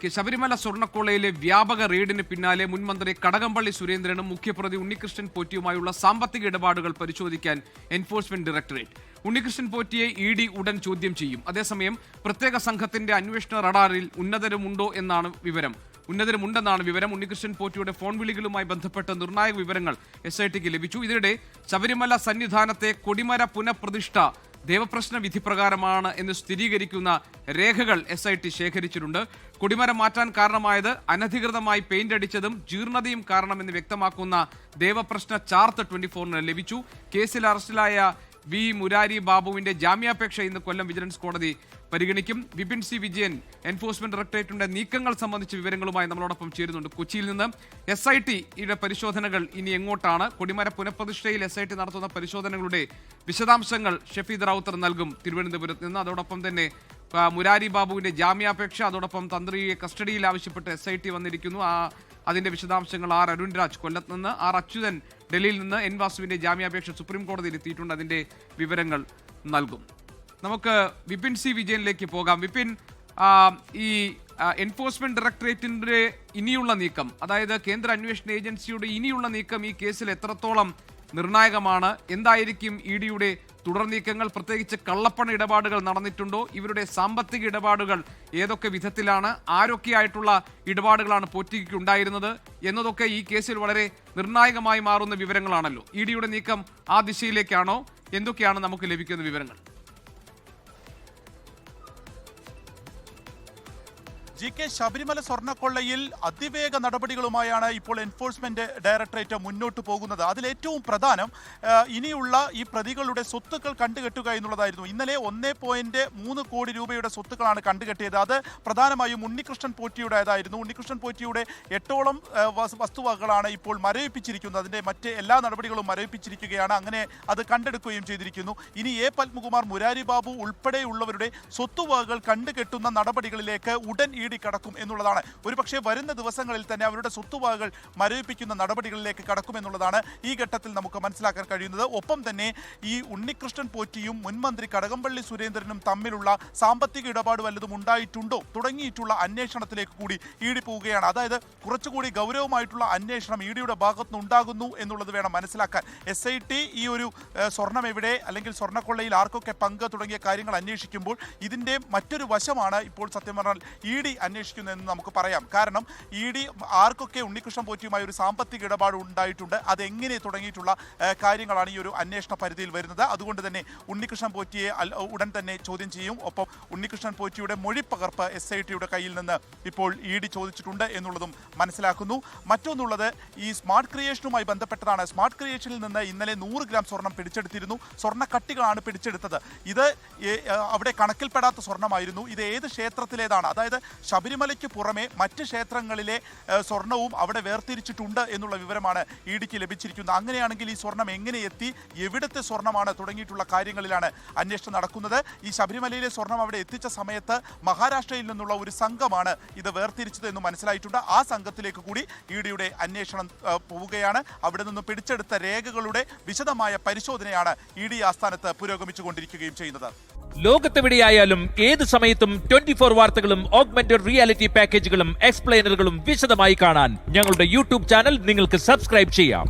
വാർത്തകളിലേക്ക്. ശബരിമല സ്വർണ്ണക്കൊള്ളയിലെ വ്യാപക റെയ്ഡിന് പിന്നാലെ മുൻ മന്ത്രി കടകംപള്ളി സുരേന്ദ്രനും മുഖ്യപ്രതി ഉണ്ണികൃഷ്ണൻ പോറ്റിയുമായുള്ള സാമ്പത്തിക ഇടപാടുകൾ പരിശോധിക്കാൻ എൻഫോഴ്സ്മെന്റ് ഡയറക്ടറേറ്റ്. ഉണ്ണികൃഷ്ണൻ പോറ്റിയെ ഇഡി ഉടൻ ചോദ്യം ചെയ്യും. അതേസമയം പ്രത്യേക സംഘത്തിന്റെ അന്വേഷണ റഡാറിൽ ഉന്നതരുമുണ്ടെന്നാണ് വിവരം. ഉണ്ണികൃഷ്ണൻ പോറ്റിയുടെ ഫോൺ വിളികളുമായി ബന്ധപ്പെട്ട നിർണായക വിവരങ്ങൾ SITക്ക് ലഭിച്ചു. ഇതിനിടെ ശബരിമല സന്നിധാനത്തെ കൊടിമര പുനഃപ്രതിഷ്ഠ ദേവപ്രശ്ന വിധി പ്രകാരമാണ് എന്ന് സ്ഥിരീകരിക്കുന്ന രേഖകൾ SIT ശേഖരിച്ചിട്ടുണ്ട്. കൊടിമരം മാറ്റാൻ കാരണമായത് അനധികൃതമായി പെയിന്റ് അടിച്ചതും ജീർണതയും കാരണമെന്ന് വ്യക്തമാക്കുന്ന ദേവപ്രശ്ന ചാർട്ട് 24-ന് ലഭിച്ചു. കേസിൽ അറസ്റ്റിലായ വി മുരാരി ബാബുവിന്റെ ജാമ്യാപേക്ഷ ഇന്ന് കൊല്ലം വിജിലൻസ് കോടതി പരിഗണിക്കും. വിപിൻ സി വിജയൻ എൻഫോഴ്സ്മെന്റ് ഡയറക്ടറേറ്റിന്റെ നീക്കങ്ങൾ സംബന്ധിച്ച വിവരങ്ങളുമായി നമ്മളോടൊപ്പം ചേരുന്നുണ്ട്. കൊച്ചിയിൽ നിന്ന് SITയുടെ പരിശോധനകൾ ഇനി എങ്ങോട്ടാണ്? കൊടിമര പുനഃപ്രതിഷ്ഠയിൽ SIT നടത്തുന്ന പരിശോധനകളുടെ വിശദാംശങ്ങൾ ഷഫീദ് റാവുത്തർ നൽകും തിരുവനന്തപുരത്ത് നിന്ന്. അതോടൊപ്പം തന്നെ മുരാരി ബാബുവിന്റെ ജാമ്യാപേക്ഷ, അതോടൊപ്പം തന്ത്രിയെ കസ്റ്റഡിയിൽ ആവശ്യപ്പെട്ട് SIT വന്നിരിക്കുന്നു. അതിന്റെ വിശദാംശങ്ങൾ അരുൺരാജ് കൊല്ലത്ത് നിന്ന്, അച്യുതൻ ഡൽഹിയിൽ നിന്ന്, വാസുവിന്റെ ജാമ്യാപേക്ഷ സുപ്രീം കോടതിയിൽ എത്തിയിട്ടുണ്ട്. അതിന്റെ വിവരങ്ങൾ നൽകും. നമുക്ക് വിപിൻ സി വിജയനിലേക്ക് പോകാം. വിപിൻ, ഈ എൻഫോഴ്സ്മെന്റ് ഡയറക്ടറേറ്റിന്റെ ഇനിയുള്ള നീക്കം, അതായത് കേന്ദ്ര അന്വേഷണ ഏജൻസിയുടെ ഇനിയുള്ള നീക്കം ഈ കേസിൽ എത്രത്തോളം നിർണായകമാണ്? എന്തായിരിക്കും ഇഡിയുടെ തുടർ നീക്കങ്ങൾ? പ്രത്യേകിച്ച് കള്ളപ്പണ ഇടപാടുകൾ നടന്നിട്ടുണ്ടോ? ഇവരുടെ സാമ്പത്തിക ഇടപാടുകൾ ഏതൊക്കെ വിധത്തിലാണ്? ആരൊക്കെയായിട്ടുള്ള ഇടപാടുകളാണ് പോറ്റിക്ക് ഉണ്ടായിരുന്നത് എന്നതൊക്കെ ഈ കേസിൽ വളരെ നിർണായകമായി മാറുന്ന വിവരങ്ങളാണല്ലോ. ഇഡിയുടെ നീക്കം ആ ദിശയിലേക്കാണോ? എന്തൊക്കെയാണ് നമുക്ക് ലഭിക്കുന്ന വിവരങ്ങൾ? ശബരിമല സ്വർണ്ണക്കൊള്ളയിൽ അതിവേഗ നടപടികളുമായാണ് ഇപ്പോൾ എൻഫോഴ്സ്മെന്റ് ഡയറക്ടറേറ്റ് മുന്നോട്ട് പോകുന്നത്. അതിലേറ്റവും പ്രധാനം ഇനിയുള്ള ഈ പ്രതികളുടെ സ്വത്തുക്കൾ കണ്ടുകെട്ടുക എന്നുള്ളതായിരുന്നു. ഇന്നലെ 1.3 കോടി രൂപയുടെ സ്വത്തുക്കളാണ് കണ്ടുകെട്ടിയത്. അത് പ്രധാനമായും ഉണ്ണികൃഷ്ണൻ പോറ്റിയുടേതായിരുന്നു. ഉണ്ണികൃഷ്ണൻ പോറ്റിയുടെ 8ഓളം വസ്തുവകകളാണ് ഇപ്പോൾ മരവിപ്പിച്ചിരിക്കുന്നത്. അതിന്റെ മറ്റ് എല്ലാ നടപടികളും മരവിപ്പിച്ചിരിക്കുകയാണ്. അങ്ങനെ അത് കണ്ടെടുക്കുകയും ചെയ്തിരിക്കുന്നു. ഇനി പത്മകുമാർ, മുരാരി ബാബു ഉൾപ്പെടെയുള്ളവരുടെ സ്വത്തുവകകൾ കണ്ടുകെട്ടുന്ന നടപടികളിലേക്ക് ഉടൻ കടക്കും എന്നുള്ളതാണ്. ഒരുപക്ഷെ വരുന്ന ദിവസങ്ങളിൽ തന്നെ അവരുടെ സ്വത്തുവകകൾ മരവിപ്പിക്കുന്ന നടപടികളിലേക്ക് കടക്കുമെന്നുള്ളതാണ് ഈ ഘട്ടത്തിൽ നമുക്ക് മനസ്സിലാക്കാൻ കഴിയുന്നത്. ഒപ്പം തന്നെ ഈ ഉണ്ണികൃഷ്ണൻ പോറ്റിയും മുൻമന്ത്രി കടകംപള്ളി സുരേന്ദ്രനും തമ്മിലുള്ള സാമ്പത്തിക ഇടപാട് വല്ലതും ഉണ്ടായിട്ടുണ്ടോ തുടങ്ങിയിട്ടുള്ള അന്വേഷണത്തിലേക്ക് കൂടി ഇഡി പോവുകയാണ്. അതായത് കുറച്ചുകൂടി ഗൗരവമായിട്ടുള്ള അന്വേഷണം ഇഡിയുടെ ഭാഗത്തുനിന്ന് ഉണ്ടാകുന്നു എന്നുള്ളത് വേണം മനസ്സിലാക്കാൻ. SIT ഈ ഒരു സ്വർണം എവിടെ, അല്ലെങ്കിൽ സ്വർണ്ണക്കൊള്ളയിൽ ആർക്കൊക്കെ പങ്ക് തുടങ്ങിയ കാര്യങ്ങൾ അന്വേഷിക്കുമ്പോൾ ഇതിന്റെ മറ്റൊരു വശമാണ് ഇപ്പോൾ സത്യം പറഞ്ഞാൽ ഇഡി അന്വേഷിക്കുന്നതെന്ന് നമുക്ക് പറയാം. കാരണം ഇഡി ആർക്കൊക്കെ ഉണ്ണികൃഷ്ണൻ പോറ്റിയുമായി ഒരു സാമ്പത്തിക ഇടപാട് ഉണ്ടായിട്ടുണ്ട്, അതെങ്ങനെ തുടങ്ങിയിട്ടുള്ള കാര്യങ്ങളാണ് ഈ ഒരു അന്വേഷണ പരിധിയിൽ വരുന്നത്. അതുകൊണ്ട് തന്നെ ഉണ്ണികൃഷ്ണൻ പോറ്റിയെ ഉടൻ തന്നെ ചോദ്യം ചെയ്യും. ഒപ്പം ഉണ്ണികൃഷ്ണൻ പോറ്റിയുടെ മൊഴിപ്പകർപ്പ് SITയുടെ കയ്യിൽ നിന്ന് ഇപ്പോൾ ഇഡി ചോദിച്ചിട്ടുണ്ട് എന്നുള്ളതും മനസ്സിലാക്കുന്നു. മറ്റൊന്നുള്ളത് ഈ സ്മാർട്ട് ക്രിയേഷനുമായി ബന്ധപ്പെട്ടതാണ്. സ്മാർട്ട് ക്രിയേഷനിൽ നിന്ന് ഇന്നലെ 100 ഗ്രാം സ്വർണം പിടിച്ചെടുത്തിരുന്നു. സ്വർണ്ണക്കട്ടികളാണ് പിടിച്ചെടുത്തത്. ഇത് അവിടെ കണക്കിൽപ്പെടാത്ത സ്വർണ്ണമായിരുന്നു. ഇത് ഏത് ക്ഷേത്രത്തിലേതാണ്? അതായത് ശബരിമലയ്ക്ക് പുറമെ മറ്റ് ക്ഷേത്രങ്ങളിലെ സ്വർണവും അവിടെ വേർതിരിച്ചിട്ടുണ്ട് എന്നുള്ള വിവരമാണ് ഇഡിക്ക് ലഭിച്ചിരിക്കുന്നത്. അങ്ങനെയാണെങ്കിൽ ഈ സ്വർണം എങ്ങനെ എത്തി, എവിടുത്തെ സ്വർണ്ണമാണ് തുടങ്ങിയിട്ടുള്ള കാര്യങ്ങളിലാണ് അന്വേഷണം നടക്കുന്നത്. ഈ ശബരിമലയിലെ സ്വർണം അവിടെ എത്തിച്ച സമയത്ത് മഹാരാഷ്ട്രയിൽ നിന്നുള്ള ഒരു സംഘമാണ് ഇത് വേർതിരിച്ചത് എന്ന് മനസ്സിലായിട്ടുണ്ട്. ആ സംഘത്തിലേക്ക് കൂടി ഇഡിയുടെ അന്വേഷണം പോവുകയാണ്. അവിടെ നിന്ന് പിടിച്ചെടുത്ത രേഖകളുടെ വിശദമായ പരിശോധനയാണ് ഇഡി ആസ്ഥാനത്ത് പുരോഗമിച്ചുകൊണ്ടിരിക്കുകയും ചെയ്യുന്നത്. ലോകത്തെവിടെയായാലും ഏത് സമയത്തും 24 വാർത്തകളും ഓഗ്മെന്റഡ് റിയാലിറ്റി പാക്കേജുകളും എക്സ്പ്ലെയിനറുകളും വിശദമായി കാണാൻ ഞങ്ങളുടെ യൂട്യൂബ് ചാനൽ നിങ്ങൾക്ക് സബ്സ്ക്രൈബ് ചെയ്യാം.